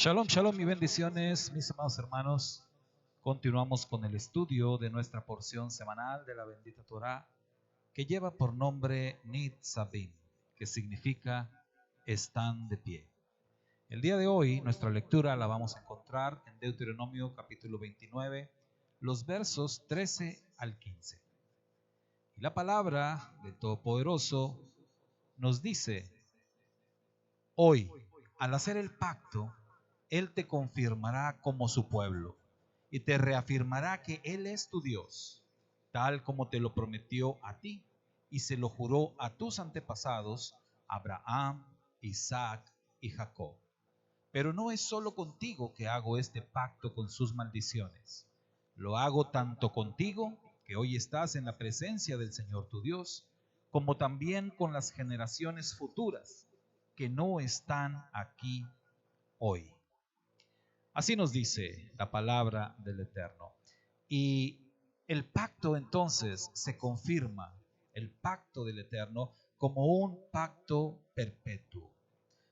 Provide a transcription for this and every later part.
Shalom, shalom y bendiciones, mis amados hermanos. Continuamos con el estudio de nuestra porción semanal de la bendita Torá, que lleva por nombre Nitzavim, que significa están de pie. El día de hoy, nuestra lectura la vamos a encontrar en Deuteronomio capítulo 29, los versos 13 al 15. Y la palabra del Todopoderoso nos dice: hoy, al hacer el pacto, Él te confirmará como su pueblo y te reafirmará que Él es tu Dios, tal como te lo prometió a ti y se lo juró a tus antepasados, Abraham, Isaac y Jacob. Pero no es solo contigo que hago este pacto con sus maldiciones. Lo hago tanto contigo, que hoy estás en la presencia del Señor tu Dios, como también con las generaciones futuras que no están aquí hoy. Así nos dice la palabra del Eterno. Y el pacto entonces se confirma, el pacto del Eterno, como un pacto perpetuo,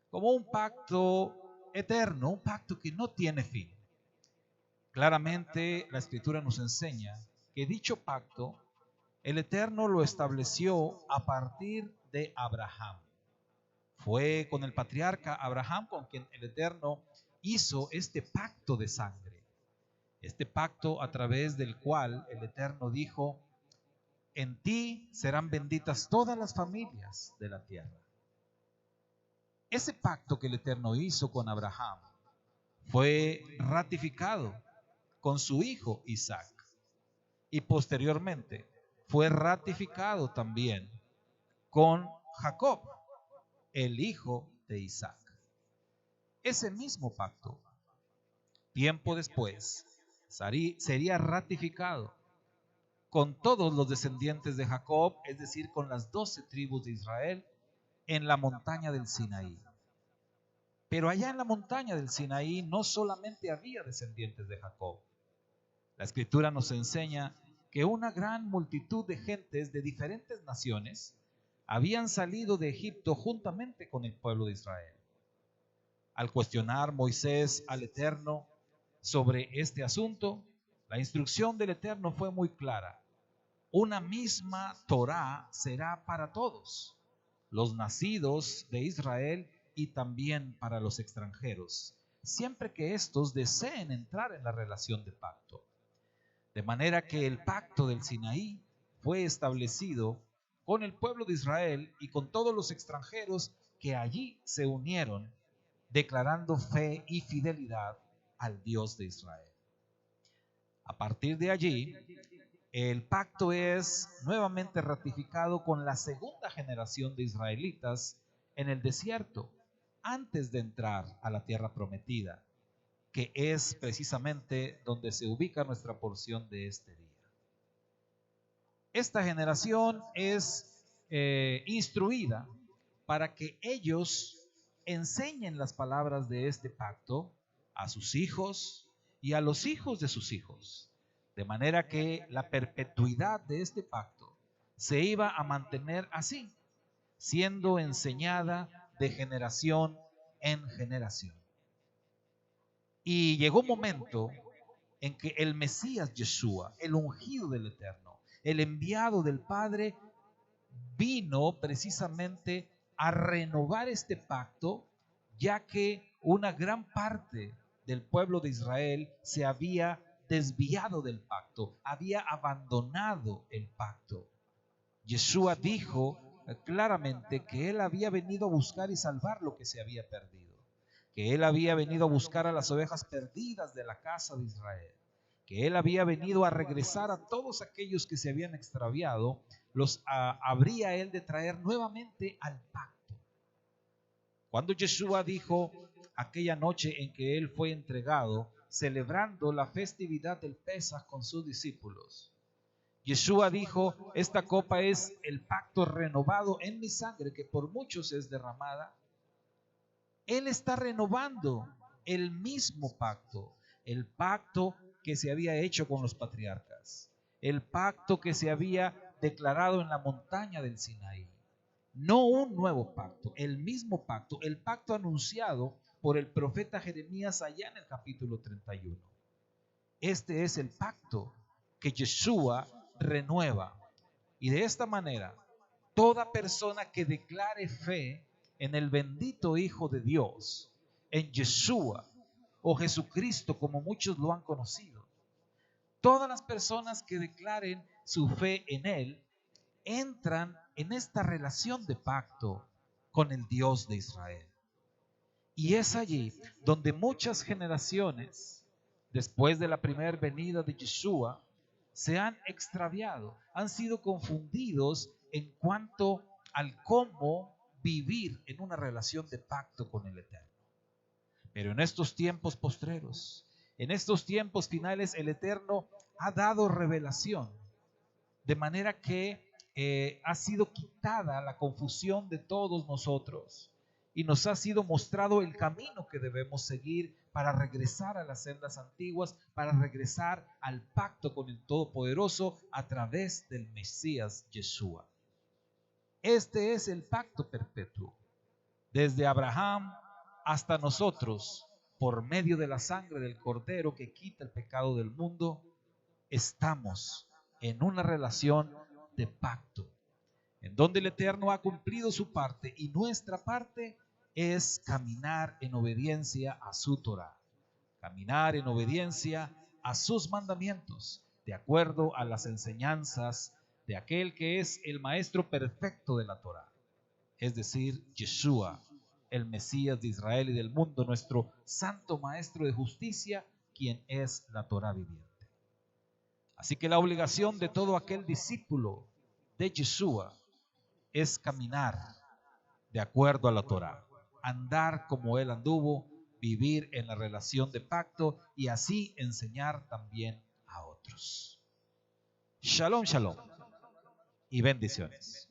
como un pacto eterno, un pacto que no tiene fin. Claramente la Escritura nos enseña que dicho pacto el Eterno lo estableció a partir de Abraham. Fue con el patriarca Abraham con quien el Eterno hizo este pacto de sangre. Este pacto a través del cual el Eterno dijo: en ti serán benditas todas las familias de la tierra. Ese pacto que el Eterno hizo con Abraham fue ratificado con su hijo Isaac y posteriormente fue ratificado también con Jacob, el hijo de Isaac. Ese mismo pacto, tiempo después, sería ratificado con todos los descendientes de Jacob, es decir, con las 12 tribus de Israel, en la montaña del Sinaí. Pero allá en la montaña del Sinaí no solamente había descendientes de Jacob. La Escritura nos enseña que una gran multitud de gentes de diferentes naciones habían salido de Egipto juntamente con el pueblo de Israel. Al cuestionar Moisés al Eterno sobre este asunto, la instrucción del Eterno fue muy clara. Una misma Torá será para todos, los nacidos de Israel y también para los extranjeros, siempre que éstos deseen entrar en la relación de pacto. De manera que el pacto del Sinaí fue establecido con el pueblo de Israel y con todos los extranjeros que allí se unieron, declarando fe y fidelidad al Dios de Israel. A partir de allí, el pacto es nuevamente ratificado con la segunda generación de israelitas en el desierto, antes de entrar a la tierra prometida, que es precisamente donde se ubica nuestra porción de este día. Esta generación es instruida para que ellos enseñen las palabras de este pacto a sus hijos y a los hijos de sus hijos, de manera que la perpetuidad de este pacto se iba a mantener así, siendo enseñada de generación en generación. Y llegó un momento en que el Mesías Yeshua, el ungido del Eterno, el enviado del Padre, vino precisamente a renovar este pacto, ya que una gran parte del pueblo de Israel se había desviado del pacto, había abandonado el pacto. Yeshua dijo claramente que él había venido a buscar y salvar lo que se había perdido, que él había venido a buscar a las ovejas perdidas de la casa de Israel, que él había venido a regresar a todos aquellos que se habían extraviado, habría él de traer nuevamente al pacto. Cuando Yeshua dijo aquella noche en que él fue entregado, celebrando la festividad del Pesaj con sus discípulos, Yeshua dijo: esta copa es el pacto renovado en mi sangre, que por muchos es derramada. Él está renovando el mismo pacto, el pacto que se había hecho con los patriarcas, el pacto que se había declarado en la montaña del Sinaí. No un nuevo pacto, el mismo pacto, el pacto anunciado por el profeta Jeremías allá en el capítulo 31. Este es el pacto que Yeshua renueva. Y de esta manera, toda persona que declare fe en el bendito Hijo de Dios, en Yeshua o Jesucristo, como muchos lo han conocido, todas las personas que declaren su fe en Él, entran en esta relación de pacto con el Dios de Israel. Y es allí donde muchas generaciones, después de la primera venida de Yeshua, se han extraviado, han sido confundidos en cuanto al cómo vivir en una relación de pacto con el Eterno. Pero en estos tiempos postreros, en estos tiempos finales, el Eterno ha dado revelación, de manera que ha sido quitada la confusión de todos nosotros y nos ha sido mostrado el camino que debemos seguir para regresar a las sendas antiguas, para regresar al pacto con el Todopoderoso a través del Mesías Yeshua. Este es el pacto perpetuo, desde Abraham hasta nosotros, por medio de la sangre del Cordero que quita el pecado del mundo, estamos en una relación de pacto, en donde el Eterno ha cumplido su parte y nuestra parte es caminar en obediencia a su Torah, caminar en obediencia a sus mandamientos, de acuerdo a las enseñanzas de aquel que es el maestro perfecto de la Torah, es decir, Yeshua, el Mesías de Israel y del mundo, nuestro santo maestro de justicia, quien es la Torah viviente. Así que la obligación de todo aquel discípulo de Yeshua es caminar de acuerdo a la Torah, andar como Él anduvo, vivir en la relación de pacto y así enseñar también a otros. Shalom, shalom y bendiciones.